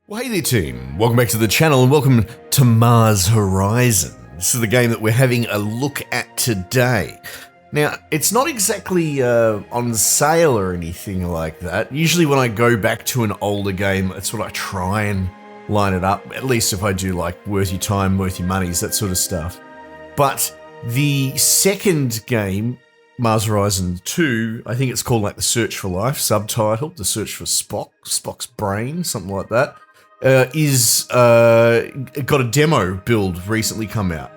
Well, hey there team, welcome back to the channel and welcome to Mars Horizon. This is the game that we're having a look at today. Now, it's not exactly on sale or anything like that. Usually when I go back to an older game, that's what I try and line it up, at least if I do like worth your time, worth your monies, that sort of stuff. But the second game, Mars Horizon 2, I think it's called like The Search for Life, subtitled, The Search for Spock, Spock's Brain, something like that. Got a demo build recently come out.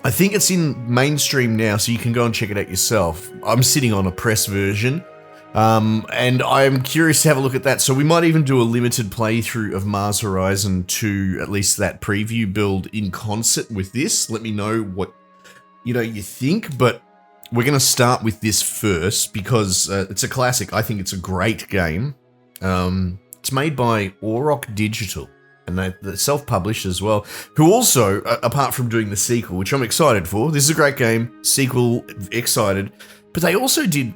I think it's in mainstream now, so you can go and check it out yourself. I'm sitting on a press version, and I'm curious to have a look at that. So we might even do a limited playthrough of Mars Horizon 2, at least that preview build in concert with this. Let me know what you think, but we're going to start with this first because it's a classic. I think it's a great game. It's made by Auroch Digital, and they're self-published as well, who also, apart from doing the sequel, which I'm excited for, this is a great game, sequel, excited, but they also did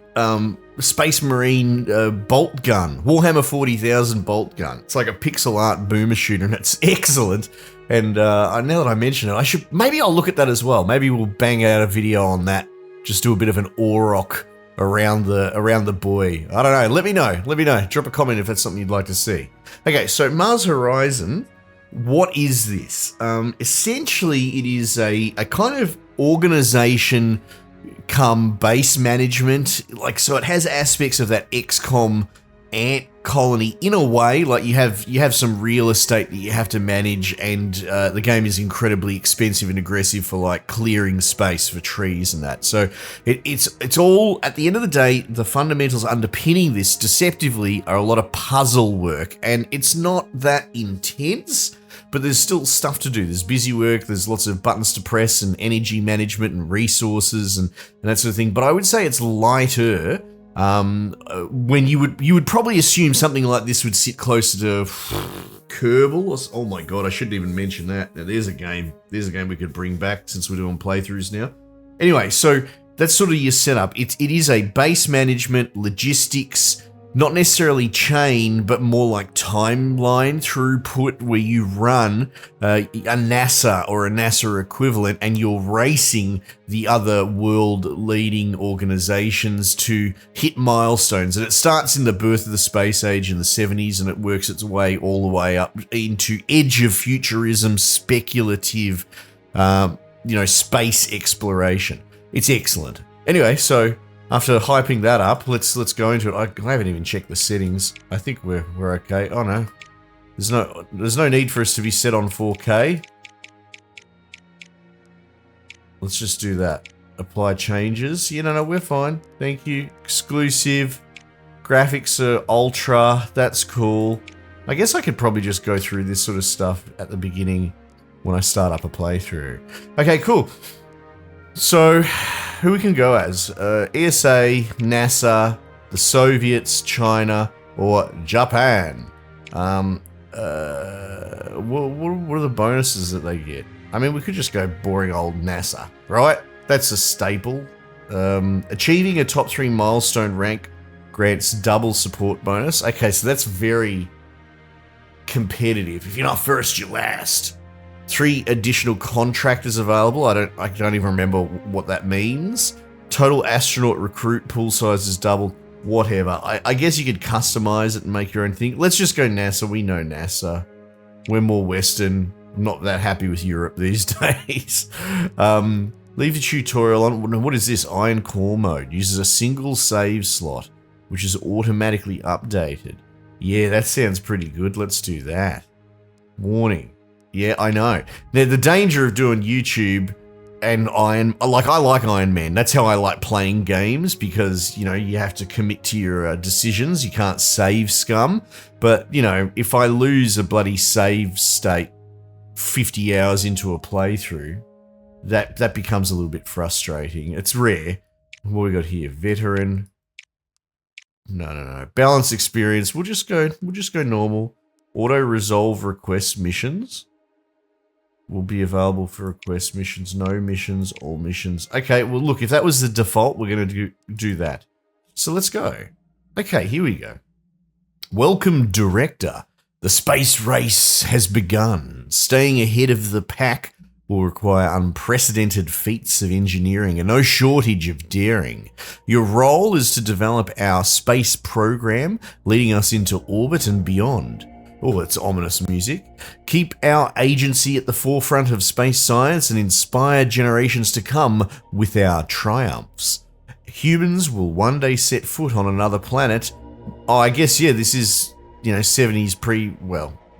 Space Marine bolt gun, Warhammer 40,000 bolt gun. It's like a pixel art boomer shooter, and it's excellent, and now that I mention it, maybe I'll look at that as well. Maybe we'll bang out a video on that, just do a bit of an Auroch around the boy. I don't know. Let me know. Drop a comment if that's something you'd like to see. Okay, so Mars Horizon, what is this? Essentially, it is a kind of organization come base management. So it has aspects of that XCOM ant colony in a way. Like you have some real estate that you have to manage, and the game is incredibly expensive and aggressive for like clearing space for trees and that. So it's all, at the end of the day, the fundamentals underpinning this deceptively are a lot of puzzle work, and it's not that intense, but there's still stuff to do. There's busy work, there's lots of buttons to press and energy management and resources and that sort of thing. But I would say it's lighter. When you would probably assume something like this would sit closer to Kerbal. Oh my god, I shouldn't even mention that. Now there's a game we could bring back since we're doing playthroughs now. Anyway, so that's sort of your setup. It is a base management, logistics, not necessarily chain, but more like timeline throughput, where you run a NASA or a NASA equivalent, and you're racing the other world-leading organizations to hit milestones. And it starts in the birth of the space age in the 70s, and it works its way all the way up into edge of futurism, speculative, space exploration. It's excellent. Anyway, so after hyping that up, let's go into it. I haven't even checked the settings. I think we're okay. Oh no, there's no need for us to be set on 4K. Let's just do that. Apply changes. No, we're fine. Thank you. Exclusive. Graphics are ultra. That's cool. I guess I could probably just go through this sort of stuff at the beginning when I start up a playthrough. Okay, cool. So, who we can go as? ESA, NASA, the Soviets, China, or Japan. What are the bonuses that they get? I mean, we could just go boring old NASA, right? That's a staple. Achieving a top 3 milestone rank grants double support bonus. Okay, so that's very competitive. If you're not first, you're last. 3 additional contractors available. I don't even remember what that means. Total astronaut recruit pool size is doubled. Whatever. I guess you could customize it and make your own thing. Let's just go NASA. We know NASA. We're more Western. I'm not that happy with Europe these days. Leave the tutorial on. What is this? Iron Core mode. Uses a single save slot, which is automatically updated. Yeah, that sounds pretty good. Let's do that. Warning. Yeah, I know. Now, the danger of doing YouTube and I like Iron Man. That's how I like playing games, because, you have to commit to your decisions. You can't save scum. But, if I lose a bloody save state 50 hours into a playthrough, that becomes a little bit frustrating. It's rare. What we got here? Veteran. No. Balanced experience. We'll just go normal. Auto resolve request missions will be available for request missions, no missions, all missions. Okay, well look, if that was the default, we're going to do that. So let's go. Okay, here we go. Welcome, Director. The space race has begun. Staying ahead of the pack will require unprecedented feats of engineering and no shortage of daring. Your role is to develop our space program, leading us into orbit and beyond. Oh, it's ominous music. Keep our agency at the forefront of space science and inspire generations to come with our triumphs. Humans will one day set foot on another planet. Oh, I guess, yeah, this is, 70s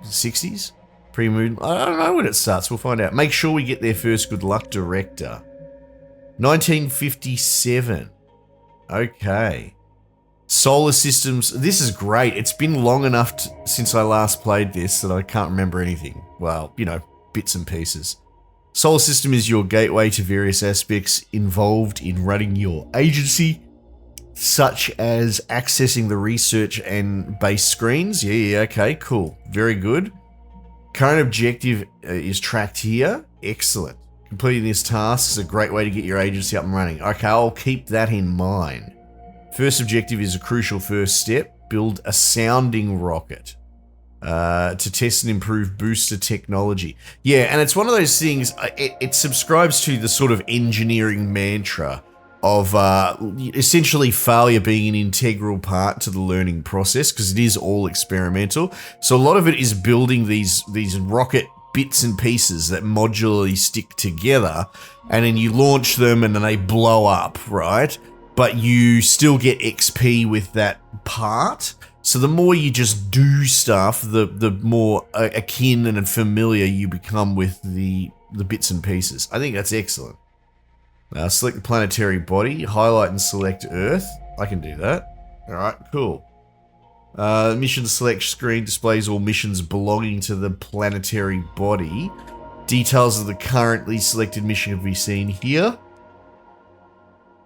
60s? Pre-moon. I don't know when it starts. We'll find out. Make sure we get there first. Good luck, director. 1957. Okay. Solar systems. This is great. It's been long enough since I last played this that I can't remember anything. Well, bits and pieces. Solar system is your gateway to various aspects involved in running your agency, such as accessing the research and base screens. Yeah, okay, cool. Very good. Current objective is tracked here. Excellent. Completing this task is a great way to get your agency up and running. Okay, I'll keep that in mind. First objective is a crucial first step. Build a sounding rocket to test and improve booster technology. Yeah, and it's one of those things, it subscribes to the sort of engineering mantra of essentially failure being an integral part to the learning process, because it is all experimental. So a lot of it is building these rocket bits and pieces that modularly stick together, and then you launch them and then they blow up, right? But you still get XP with that part. So the more you just do stuff, the more akin and familiar you become with the bits and pieces. I think that's excellent. Select the planetary body, highlight and select Earth. I can do that. Alright, cool. Mission select screen displays all missions belonging to the planetary body. Details of the currently selected mission can be seen here.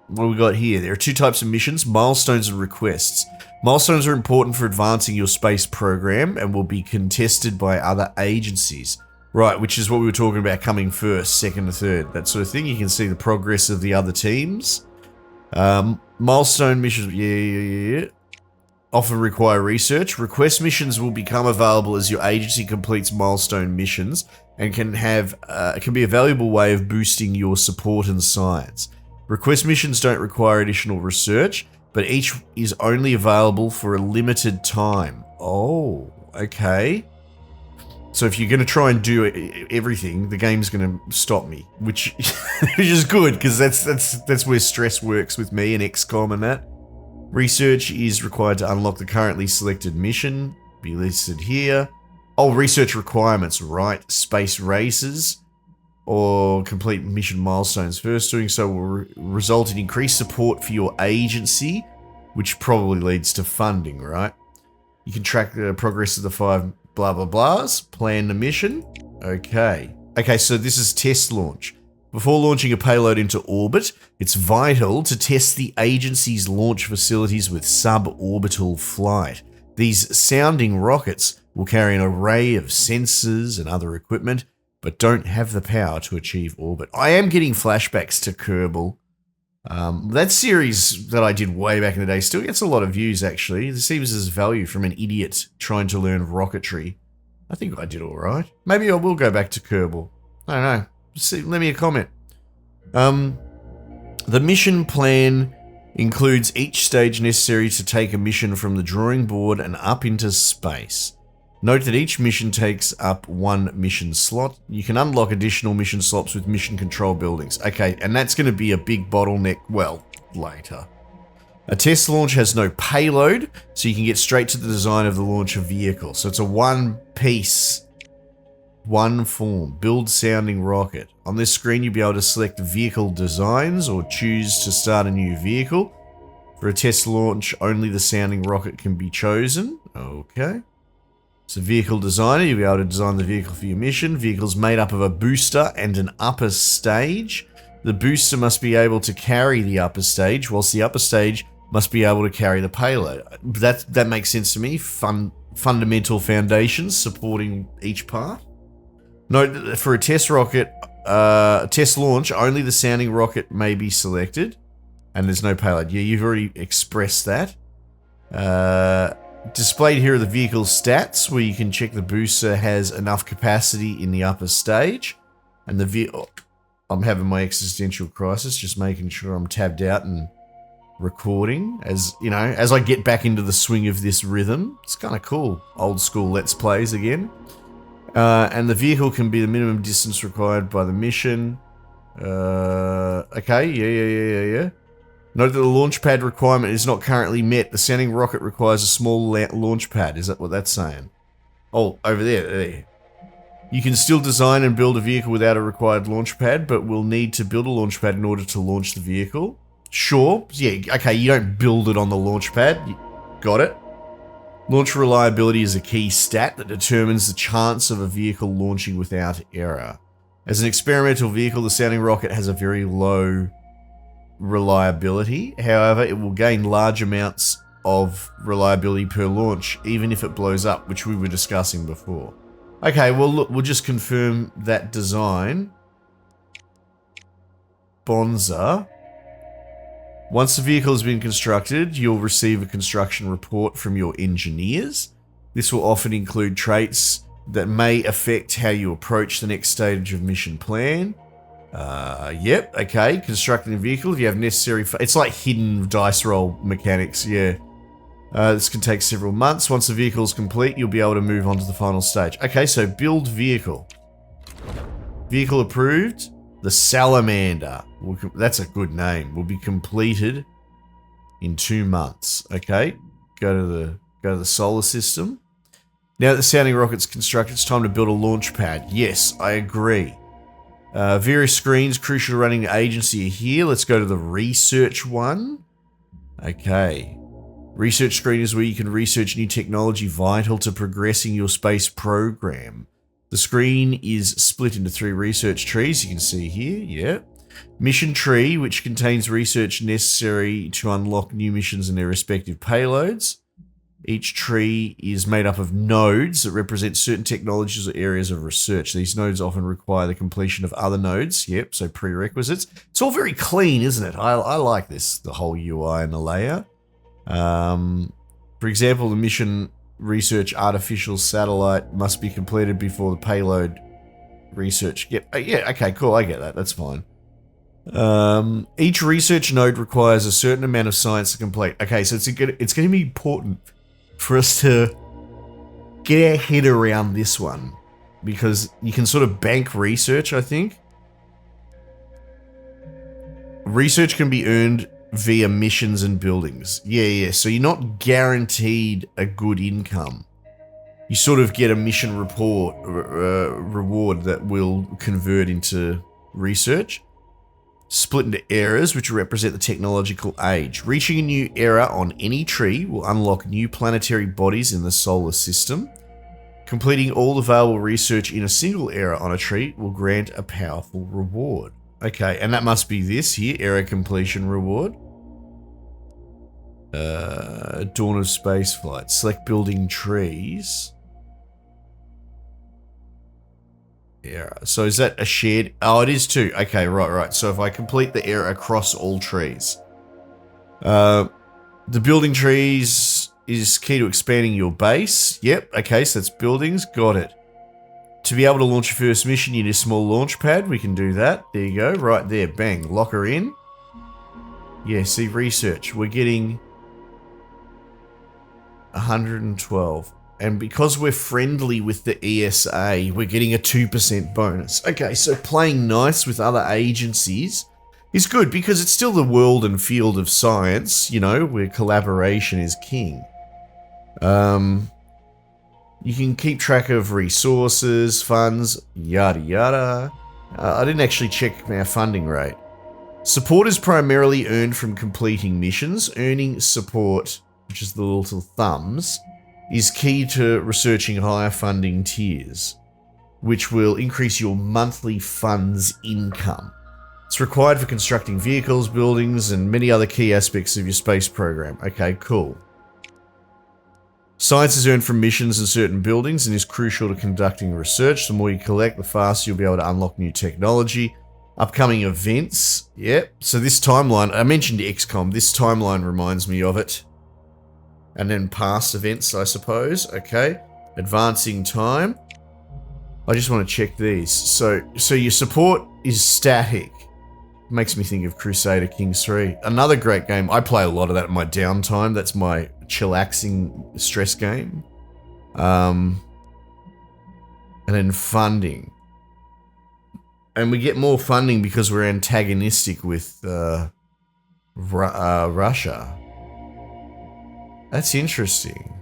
What do we got here? There are two types of missions, milestones and requests. Milestones are important for advancing your space program and will be contested by other agencies. Right, which is what we were talking about, coming first, second, or third, that sort of thing. You can see the progress of the other teams. Milestone missions, yeah. Often require research. Request missions will become available as your agency completes milestone missions and can be a valuable way of boosting your support and science. Request missions don't require additional research, but each is only available for a limited time. Oh, okay. So if you're going to try and do everything, the game's going to stop me, which is good, because that's where stress works with me and XCOM and that. Research is required to unlock the currently selected mission. Be listed here. Oh, research requirements, right. Space races or complete mission milestones. First, doing so will result in increased support for your agency, which probably leads to funding, right? You can track the progress of the 5 blah blah blahs. Plan the mission. Okay, so this is test launch. Before launching a payload into orbit, it's vital to test the agency's launch facilities with suborbital flight. These sounding rockets will carry an array of sensors and other equipment, but don't have the power to achieve orbit. I am getting flashbacks to Kerbal. That series that I did way back in the day still gets a lot of views, actually. It seems as value from an idiot trying to learn rocketry. I think I did alright. Maybe I will go back to Kerbal. I don't know. Leave me a comment. The mission plan includes each stage necessary to take a mission from the drawing board and up into space. Note that each mission takes up 1 mission slot. You can unlock additional mission slots with mission control buildings. Okay, and that's going to be a big bottleneck, well, later. A test launch has no payload, so you can get straight to the design of the launcher vehicle. So it's a one-piece, one-form, build-sounding rocket. On this screen, you'll be able to select vehicle designs or choose to start a new vehicle. For a test launch, only the sounding rocket can be chosen. Okay. So vehicle designer, you'll be able to design the vehicle for your mission. Vehicle's made up of a booster and an upper stage. The booster must be able to carry the upper stage, whilst the upper stage must be able to carry the payload. That makes sense to me. Fundamental foundations supporting each part. Note that for a test rocket, test launch, only the sounding rocket may be selected, and there's no payload. Yeah, you've already expressed that. Displayed here are the vehicle's stats, where you can check the booster has enough capacity in the upper stage. And the vehicle... I'm having my existential crisis, just making sure I'm tabbed out and recording. As, you know, as I get back into the swing of this rhythm. It's kind of cool. Old school Let's Plays again. And the vehicle can be the minimum distance required by the mission. Okay, yeah. Note that the launch pad requirement is not currently met. The sounding rocket requires a small launch pad. Is that what that's saying? Oh, over there. You can still design and build a vehicle without a required launch pad, but will need to build a launch pad in order to launch the vehicle. Sure. Yeah, okay, you don't build it on the launch pad. Got it. Launch reliability is a key stat that determines the chance of a vehicle launching without error. As an experimental vehicle, the sounding rocket has a very low reliability. However, it will gain large amounts of reliability per launch, even if it blows up, which we were discussing before. Okay, well, look, we'll just confirm that design. Bonza. Once the vehicle has been constructed, you'll receive a construction report from your engineers. This will often include traits that may affect how you approach the next stage of mission plan. Yep, okay. Constructing a vehicle, if you have necessary... It's like hidden dice roll mechanics, yeah. This can take several months. Once the vehicle is complete, you'll be able to move on to the final stage. Okay, so build vehicle. Vehicle approved. The Salamander. That's a good name. Will be completed in 2 months. Okay, go to the solar system. Now that the sounding rocket's constructed, it's time to build a launch pad. Yes, I agree. Various screens crucial to running the agency are here. Let's go to the research one. Okay. Research screen is where you can research new technology vital to progressing your space program. The screen is split into 3 research trees, you can see here, yeah. Mission tree, which contains research necessary to unlock new missions and their respective payloads. Each tree is made up of nodes that represent certain technologies or areas of research. These nodes often require the completion of other nodes. Yep, so prerequisites. It's all very clean, isn't it? I like this, the whole UI and the layout. For example, the mission research artificial satellite must be completed before the payload research. Yep, yeah, okay, cool, I get that. That's fine. Each research node requires a certain amount of science to complete. Okay, so it's going to be important for us to get our head around this one, because you can sort of bank research, I think. Research can be earned via missions and buildings. Yeah, so you're not guaranteed a good income. You sort of get a mission report reward that will convert into research. Split into eras, which represent the technological age. Reaching a new era on any tree will unlock new planetary bodies in the solar system. Completing all available research in a single era on a tree will grant a powerful reward. Okay, and that must be this here, era completion reward. Dawn of Spaceflight. Select building trees. Yeah, so is that a shared? Oh, it is too. Okay, right. So if I complete the era across all trees. The building trees is key to expanding your base. Yep, okay, so that's buildings. Got it. To be able to launch your first mission, you need a small launch pad. We can do that. There you go, right there. Bang, lock her in. Yeah, see, research. We're getting 112. And because we're friendly with the ESA, we're getting a 2% bonus. Okay, so playing nice with other agencies is good because it's still the world and field of science, you know, where collaboration is king. You can keep track of resources, funds, yada yada. I didn't actually check our funding rate. Support is primarily earned from completing missions. Earning support, which is the little thumbs, is key to researching higher funding tiers, which will increase your monthly funds income. It's required for constructing vehicles, buildings, and many other key aspects of your space program. Okay, cool. Science is earned from missions in certain buildings and is crucial to conducting research. The more you collect, the faster you'll be able to unlock new technology. Upcoming events. Yep. So this timeline, I mentioned XCOM. This timeline reminds me of it. And then past events, I suppose. Okay. Advancing time. I just want to check these. So your support is static. Makes me think of Crusader Kings 3. Another great game. I play a lot of that in my downtime. That's my chillaxing stress game. And then funding. And we get more funding because we're antagonistic with Russia. That's interesting.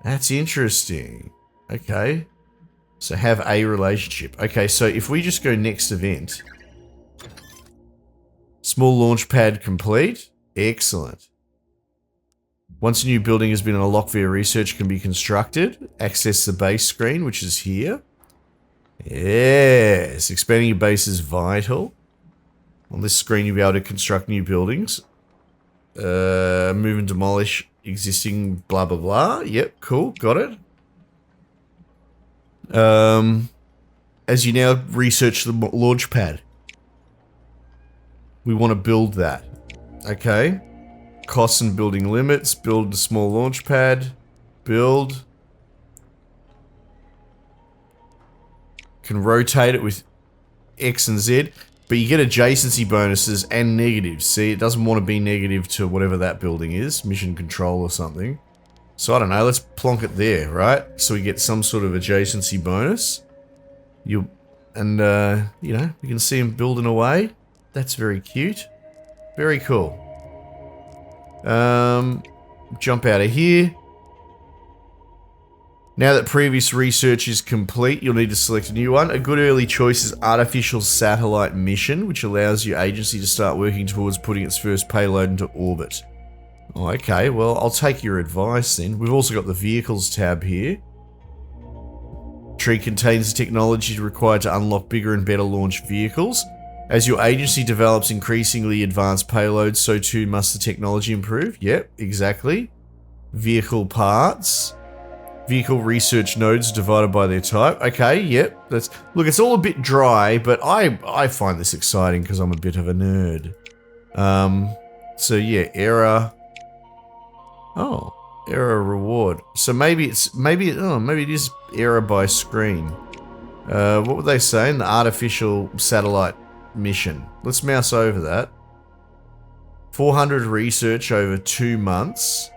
That's interesting. Okay. So have a relationship. Okay, so if we just go next event. Small launch pad complete. Excellent. Once a new building has been unlocked via research can be constructed. Access the base screen, which is here. Yes. Expanding your base is vital. On this screen you'll be able to construct new buildings. Move and demolish existing blah blah blah. Yep, cool, got it. As you now research the launch pad. We want to build that. Okay. Costs and building limits. Build a small launch pad. Build. Can rotate it with X and Z. But you get adjacency bonuses and negatives. See, it doesn't want to be negative to whatever that building is. Mission control or something. So I don't know. Let's plonk it there, right? So we get some sort of adjacency bonus. You know, we can see him building away. That's very cute. Very cool. Jump out of here. Now that previous research is complete, you'll need to select a new one. A good early choice is Artificial Satellite Mission, which allows your agency to start working towards putting its first payload into orbit. Oh, okay, well, I'll take your advice then. We've also got the Vehicles tab here. Tree contains the technology required to unlock bigger and better launch vehicles. As your agency develops increasingly advanced payloads, so too must the technology improve. Yep, exactly. Vehicle parts. Vehicle research nodes divided by their type. Okay, yep. Look, it's all a bit dry, but I find this exciting because I'm a bit of a nerd. So yeah, error. Oh, error reward. So maybe it is error by screen. What were they saying? The artificial satellite mission. Let's mouse over that. 400 research over 2 months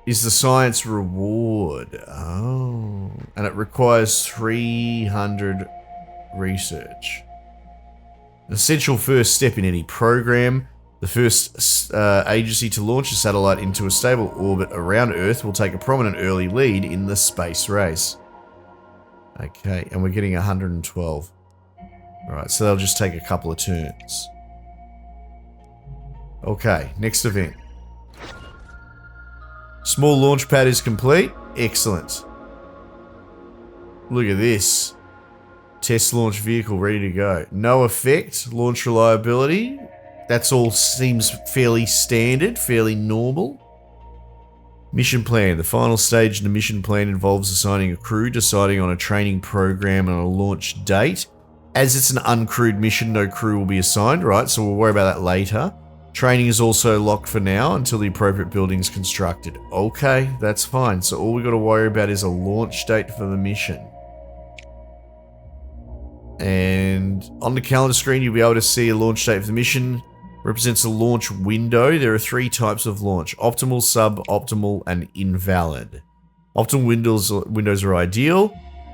is the science reward. Oh, and it requires 300 research. An essential first step in any program. The first agency to launch a satellite into a stable orbit around Earth will take a prominent early lead in the space race. Okay, and we're getting 112. Alright, so they'll just take a couple of turns. Okay, next event. Small launch pad is complete. Excellent. Look at this. Test launch vehicle ready to go. No effect. Launch reliability. That's all seems fairly standard, fairly normal. Mission plan. The final stage in the mission plan involves assigning a crew, deciding on a training program and a launch date. As it's an uncrewed mission, no crew will be assigned, right? So we'll worry about that later. Training is also locked for now until the appropriate building is constructed. Okay, that's fine. So all we got to worry about is a launch date for the mission. And on the calendar screen, you'll be able to see a launch date for the mission. Represents a launch window. There are 3 types of launch: optimal, suboptimal, and invalid. Optimal windows are ideal.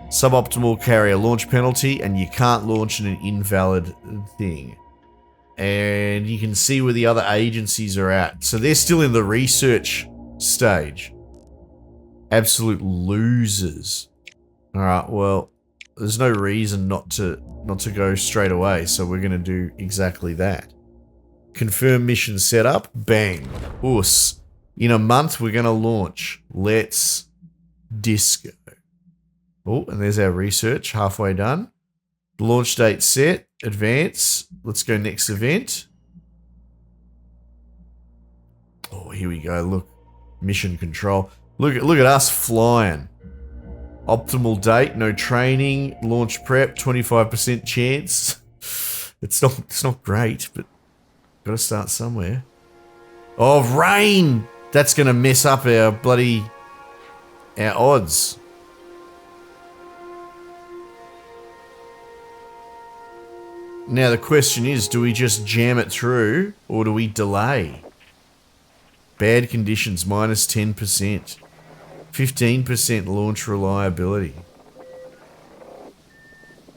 Suboptimal carry a launch penalty, and you can't launch in an invalid thing. And you can see where the other agencies are at. So they're still in the research stage. Absolute losers. Alright, well, there's no reason not to go straight away, so we're gonna do exactly that. Confirm mission setup. Bang. Us. In a month, we're gonna launch. Let's disco. Oh, and there's our research. Halfway done. Launch date set. Advance. Let's go next event. Oh, here we go. Look. Mission control. Look at us flying. Optimal date. No training. Launch prep. 25% chance. It's not great, but gotta start somewhere. Oh, rain! That's going to mess up our odds. Now the question is, do we just jam it through or do we delay? Bad conditions, minus 10%. 15% launch reliability.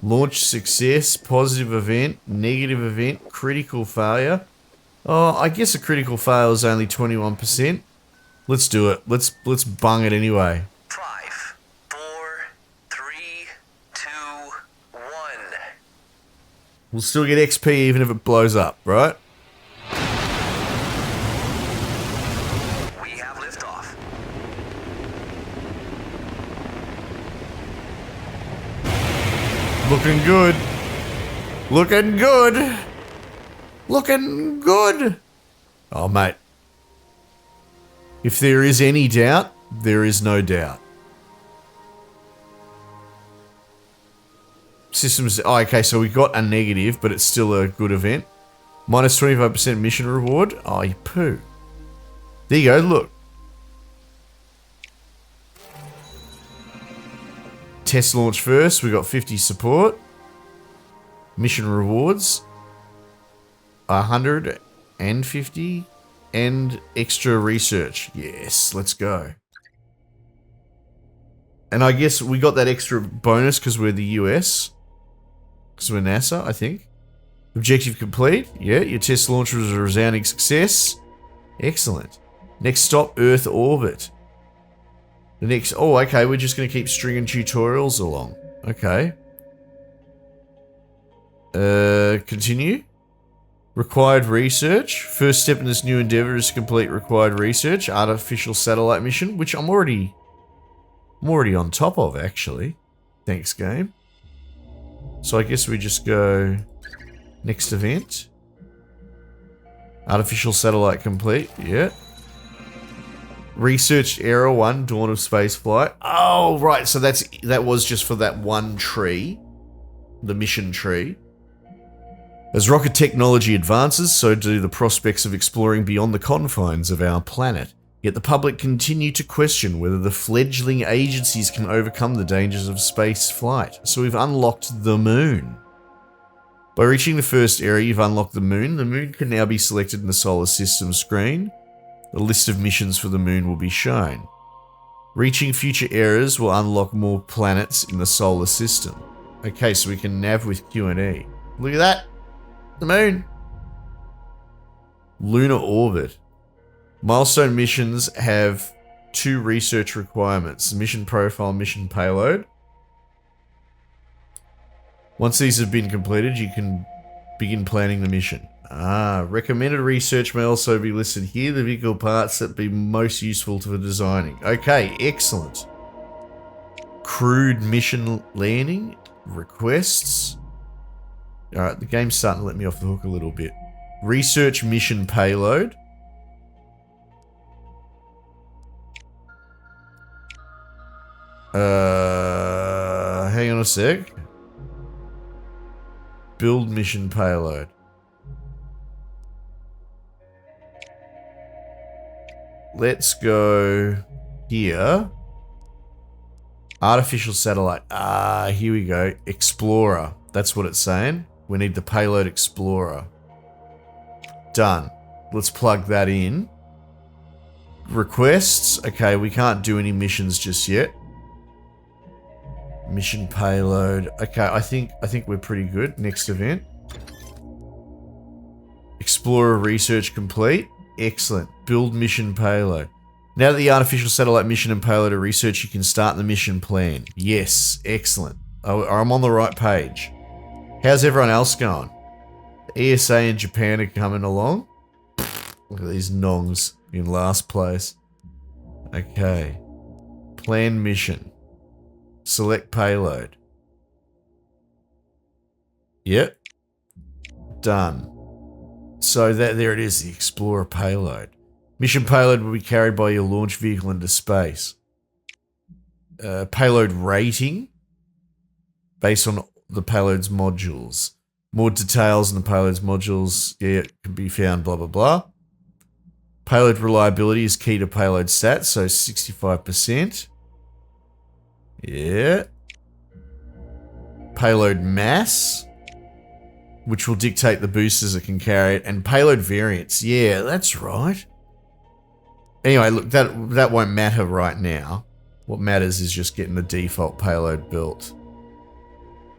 Launch success, positive event, negative event, critical failure. Oh, I guess a critical fail is only 21%. Let's do it. Let's bung it anyway. 5, 4, 3, 2, 1. We'll still get XP even if it blows up, right? We have liftoff. Looking good. Looking good. Looking good. Oh, mate. If there is any doubt, there is no doubt. Systems. Oh, okay, so we got a negative, but it's still a good event. Minus 25% mission reward. Oh, you poo. There you go, look. Test launch first. We got 50 support. Mission rewards. 150 and extra research. Yes, let's go. And I guess we got that extra bonus because we're the US. Because we're NASA, I think. Objective complete. Yeah, your test launch was a resounding success. Excellent. Next stop, Earth orbit. The next... Oh, okay, we're just going to keep stringing tutorials along. Okay. Continue. Required research. First step in this new endeavor is to complete required research. Artificial satellite mission, which I'm already on top of, actually. Thanks, game. So I guess we just go next event. Artificial satellite complete. Yeah. Research Era 1, Dawn of Space Flight. Oh, right. So that was just for that one tree. The mission tree. As rocket technology advances, so do the prospects of exploring beyond the confines of our planet. Yet the public continue to question whether the fledgling agencies can overcome the dangers of space flight. So we've unlocked the moon. By reaching the first area, you've unlocked the moon. The moon can now be selected in the solar system screen. A list of missions for the moon will be shown. Reaching future eras will unlock more planets in the solar system. Okay, so we can nav with Q&E. Look at that. The moon. Lunar orbit. Milestone missions have 2 research requirements. Mission profile, mission payload. Once these have been completed, you can begin planning the mission. Recommended research may also be listed here. The vehicle parts that be most useful for designing. Okay, excellent. Crewed mission landing. Requests. Alright, the game's starting to let me off the hook a little bit. Research mission payload. Hang on a sec. Build mission payload. Let's go here. Artificial satellite. Here we go. Explorer. That's what it's saying. We need the payload explorer. Done. Let's plug that in. Requests. Okay, we can't do any missions just yet. Mission payload. Okay, I think we're pretty good. Next event. Explorer research complete. Excellent. Build mission payload. Now that the artificial satellite mission and payload are researched, you can start the mission plan. Yes, excellent. I'm on the right page. How's everyone else going? The ESA and Japan are coming along. Look at these nongs in last place. Okay. Plan mission. Select payload. Yep. Done. So there it is, the Explorer payload. Mission payload will be carried by your launch vehicle into space. Payload rating. Based on the payload's modules. More details on the payload's modules, yeah, can be found, blah, blah, blah. Payload reliability is key to payload stats, so 65%. Yeah. Payload mass, which will dictate the boosters that can carry it, and payload variance. Yeah, that's right. Anyway, look, that won't matter right now. What matters is just getting the default payload built.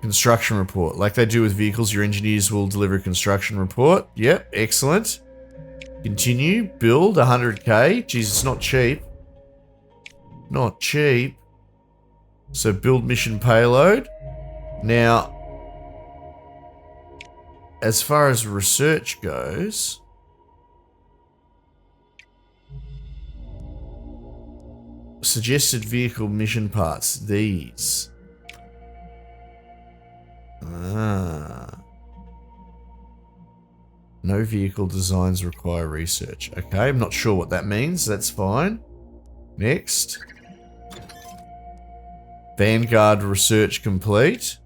Construction report. Like they do with vehicles, your engineers will deliver a construction report. Yep, excellent. Continue. Build 100k. Jeez, it's not cheap. Not cheap. So build mission payload. Now, as far as research goes, suggested vehicle mission parts. These. No vehicle designs require research. Okay, I'm not sure what that means. That's fine. Next. Vanguard research complete.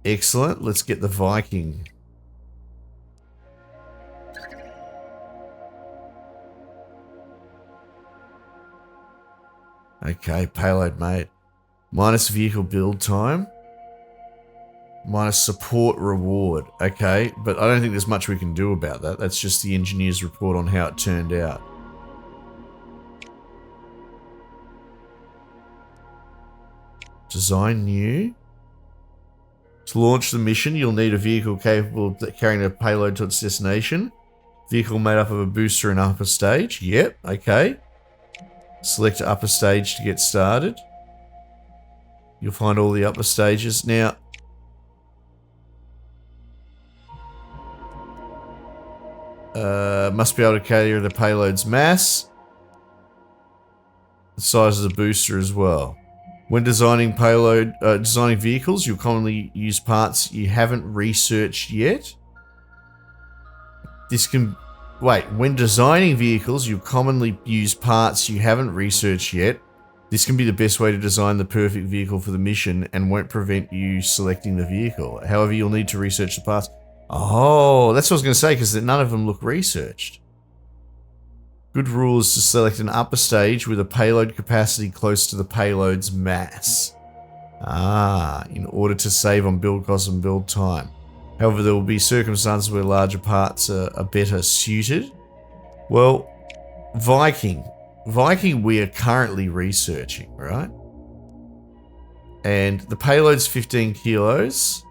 Excellent. Let's get the Viking. Okay, payload mate. Minus vehicle build time. Minus support reward. Okay, but I don't think there's much we can do about that. That's just the engineer's report on how it turned out. Design new. To launch the mission, you'll need a vehicle capable of carrying a payload to its destination. Vehicle made up of a booster and upper stage. Yep, okay. Select upper stage to get started. You'll find all the upper stages. Now, must be able to carry the payload's mass. The size of the booster as well. When designing designing vehicles, you'll commonly use parts you haven't researched yet. When designing vehicles, you commonly use parts you haven't researched yet. This can be the best way to design the perfect vehicle for the mission and won't prevent you selecting the vehicle. However, you'll need to research the parts. Oh, that's what I was going to say, because none of them look researched. Good rule is to select an upper stage with a payload capacity close to the payload's mass. In order to save on build costs and build time. However, there will be circumstances where larger parts are better suited. Well, Viking we are currently researching, right? And the payload's 15 kilos,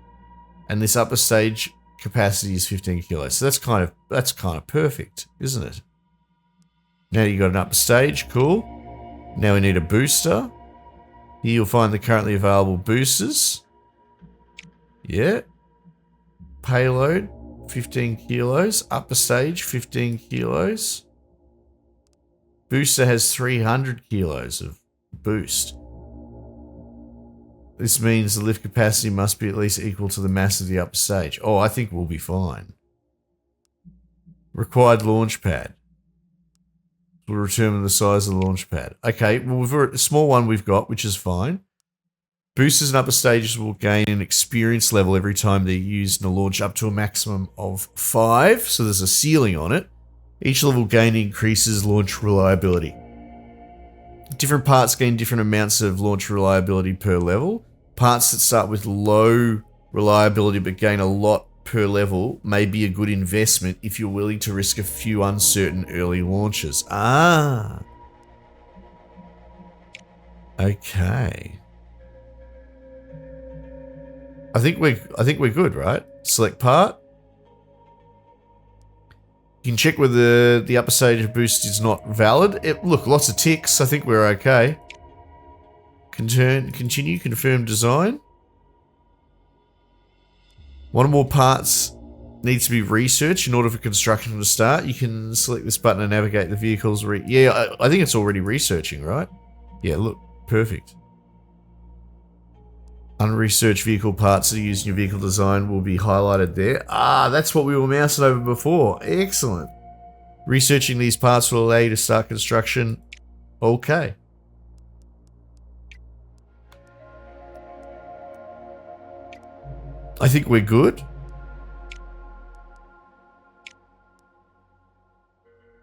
and this upper stage capacity is 15 kilos. So that's kind of perfect, isn't it? Now you got an upper stage, cool. Now we need a booster. Here you'll find the currently available boosters. Yeah. Payload, 15 kilos. Upper stage, 15 kilos. Booster has 300 kilos of boost. This means the lift capacity must be at least equal to the mass of the upper stage. Oh, I think we'll be fine. Required launch pad. We'll determine the size of the launch pad. Okay, well, we've got a small one we've got, which is fine. Boosters and upper stages will gain an experience level every time they're used in a launch up to a maximum of 5. So there's a ceiling on it. Each level gain increases launch reliability. Different parts gain different amounts of launch reliability per level. Parts that start with low reliability but gain a lot per level may be a good investment if you're willing to risk a few uncertain early launches. Okay. I think we're good, right? Select part. You can check whether the upper stage boost is not valid. Look, lots of ticks. I think we're okay. Continue, confirm design. One or more parts needs to be researched in order for construction to start. You can select this button and navigate the vehicles. I think it's already researching, right? Yeah, look, perfect. Unresearched vehicle parts that are used in your vehicle design will be highlighted there. That's what we were mousing over before. Excellent. Researching these parts will allow you to start construction. Okay. I think we're good.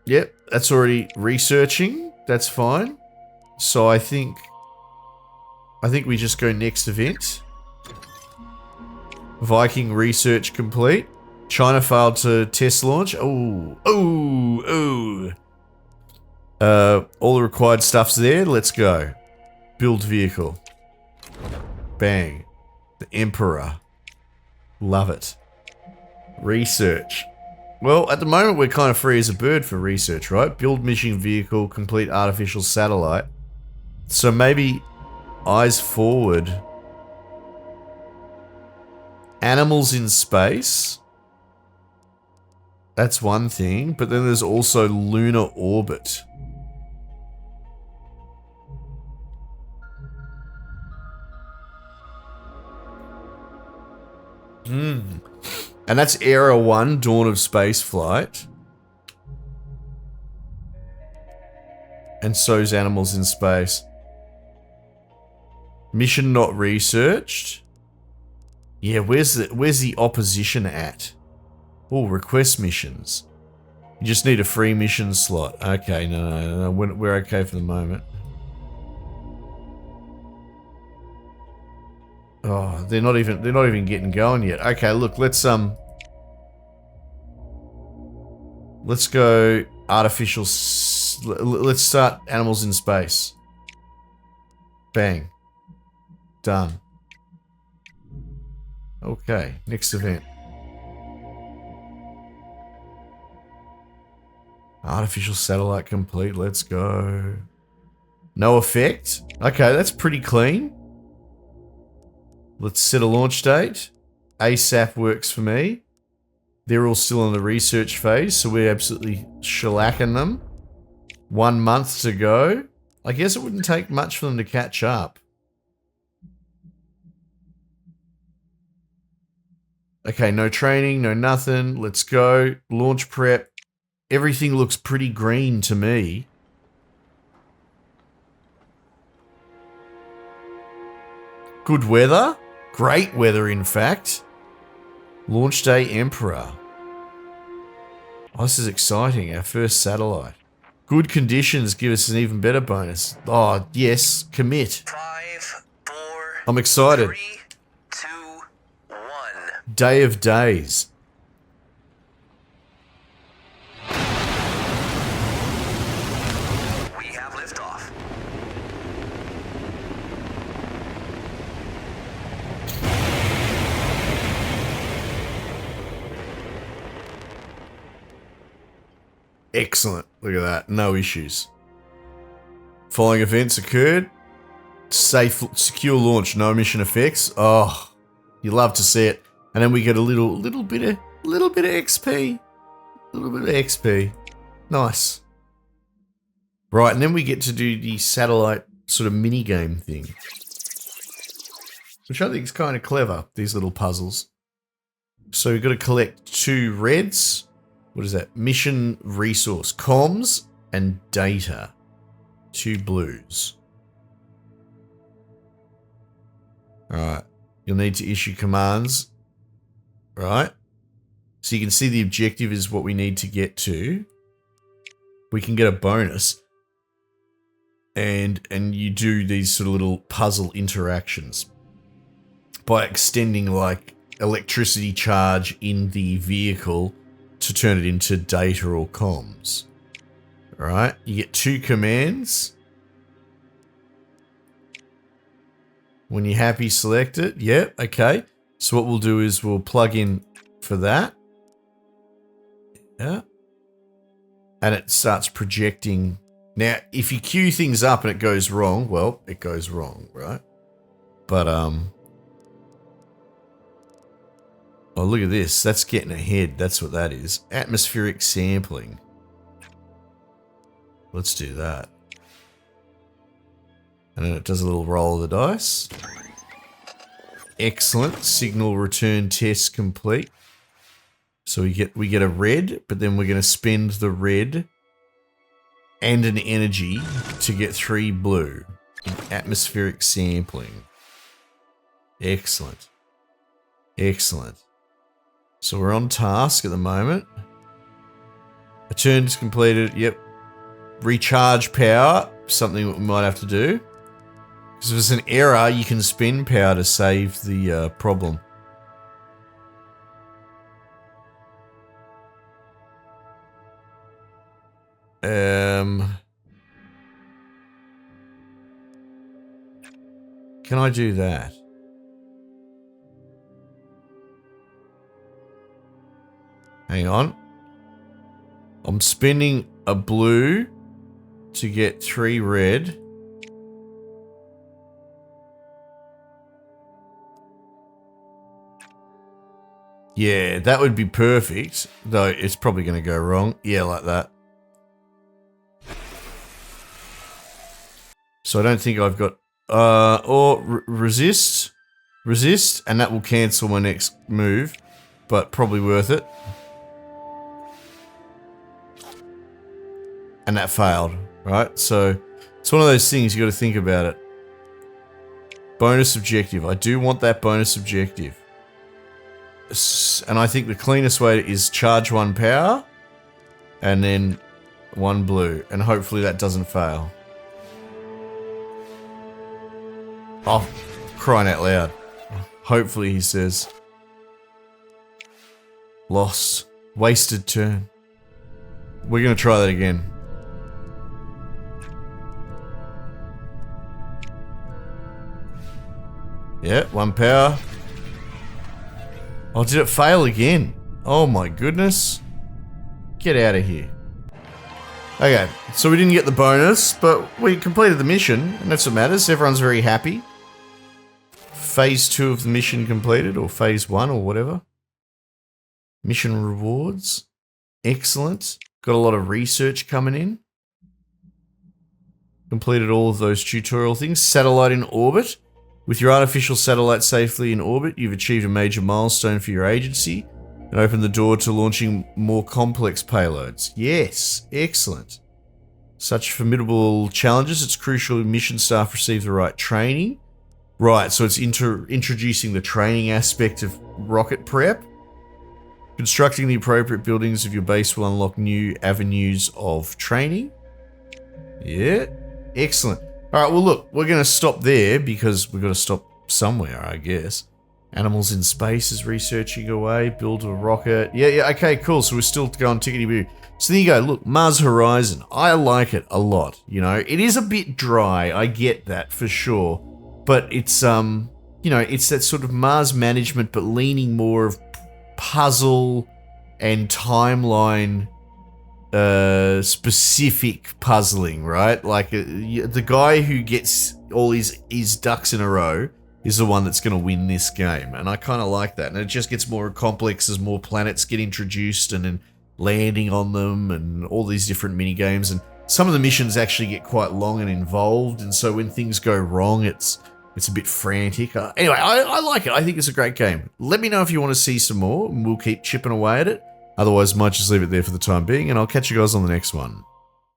Yep. that's already researching. That's fine. So I think we just go next event. Viking research complete. China failed to test launch. All the required stuff's there. Let's go. Build vehicle. Bang. The Emperor. Love it. Research. Well, at the moment we're kind of free as a bird for research, right? Build mission vehicle, complete artificial satellite. So maybe eyes forward. Animals in space. That's one thing, but then there's also lunar orbit. And that's Era 1, Dawn of Space Flight. And so's Animals in Space. Mission not researched. Yeah, where's the opposition at? Oh, request missions. You just need a free mission slot. Okay, no, we're okay for the moment. Oh, they're not even getting going yet. Okay, look, let's go artificial. Let's start Animals in Space. Bang. Done. Okay, next event. Artificial satellite complete. Let's go. No effect. Okay, that's pretty clean. Let's set a launch date. ASAP works for me. They're all still in the research phase, so we're absolutely shellacking them. 1 month to go. I guess it wouldn't take much for them to catch up. Okay, no training, no nothing. Let's go. Launch prep. Everything looks pretty green to me. Good weather. Great weather, in fact. Launch day Emperor. Oh, this is exciting. Our first satellite. Good conditions give us an even better bonus. Oh, yes. Commit. 5, 4. I'm excited. 3, 2, 1. Day of days. We have liftoff. Excellent. Look at that. No issues. Following events occurred. Safe, secure launch. No mission effects. Oh, you love to see it. And then we get a little bit of XP. A little bit of XP. Nice. Right, and then we get to do the satellite sort of mini game thing, which I think is kind of clever. These little puzzles. So we've got to collect 2 reds. What is that? Mission resource. Comms and data. 2 blues. Alright. You'll need to issue commands. Right? So you can see the objective is what we need to get to. We can get a bonus. And you do these sort of little puzzle interactions. By extending like electricity charge in the vehicle to turn it into data or comms. Alright, you get 2 commands. When you're happy, select it. Yep, okay. So what we'll do is we'll plug in for that. Yeah. And it starts projecting. Now, if you queue things up and it goes wrong, well, it goes wrong, right? But, oh, look at this. That's getting ahead. That's what that is. Atmospheric sampling. Let's do that. And then it does a little roll of the dice. Excellent. Signal return test complete. So we get a red, but then we're going to spend the red and an energy to get 3 blue in atmospheric sampling. Excellent. Excellent. So we're on task at the moment. A turn is completed. Yep. recharge power, something we might have to do. Because if it's an error, you can spend power to save the problem. Can I do that? Hang on. I'm spending a blue to get 3 red. Yeah, that would be perfect. Though it's probably going to go wrong. Yeah, like that. So I don't think I've got... resist. Resist, and that will cancel my next move. But probably worth it. And that failed, right? So it's one of those things you got to think about it. Bonus objective. I do want that bonus objective. And I think the cleanest way is charge 1 power and then 1 blue. And hopefully that doesn't fail. Oh, crying out loud. Hopefully he says. Lost. Wasted turn. We're going to try that again. Yeah, 1 power. Oh, did it fail again? Oh my goodness. Get out of here. Okay, so we didn't get the bonus, but we completed the mission, and that's what matters. Everyone's very happy. Phase 2 of the mission completed, or phase 1, or whatever. Mission rewards. Excellent. Got a lot of research coming in. Completed all of those tutorial things. Satellite in orbit. With your artificial satellite safely in orbit, you've achieved a major milestone for your agency and opened the door to launching more complex payloads. Yes, excellent. Such formidable challenges, it's crucial mission staff receive the right training. Right, so it's introducing the training aspect of rocket prep. Constructing the appropriate buildings of your base will unlock new avenues of training. Yeah, excellent. Alright, well look, we're going to stop there because we've got to stop somewhere, I guess. Animals in Space is researching away, build a rocket. Yeah, okay, cool. So we're still going tickety-boo. So there you go, look, Mars Horizon. I like it a lot, you know. It is a bit dry, I get that for sure. But it's, you know, it's that sort of Mars management, but leaning more of puzzle and timeline specific puzzling, right? Like the guy who gets all his ducks in a row is the one that's going to win this game, and I kind of like that. And it just gets more complex as more planets get introduced and then landing on them and all these different mini games. And some of the missions actually get quite long and involved, and so when things go wrong, it's a bit frantic. Anyway, I like it. I think it's a great game. Let me know if you want to see some more, and we'll keep chipping away at it. Otherwise, might just leave it there for the time being, and I'll catch you guys on the next one.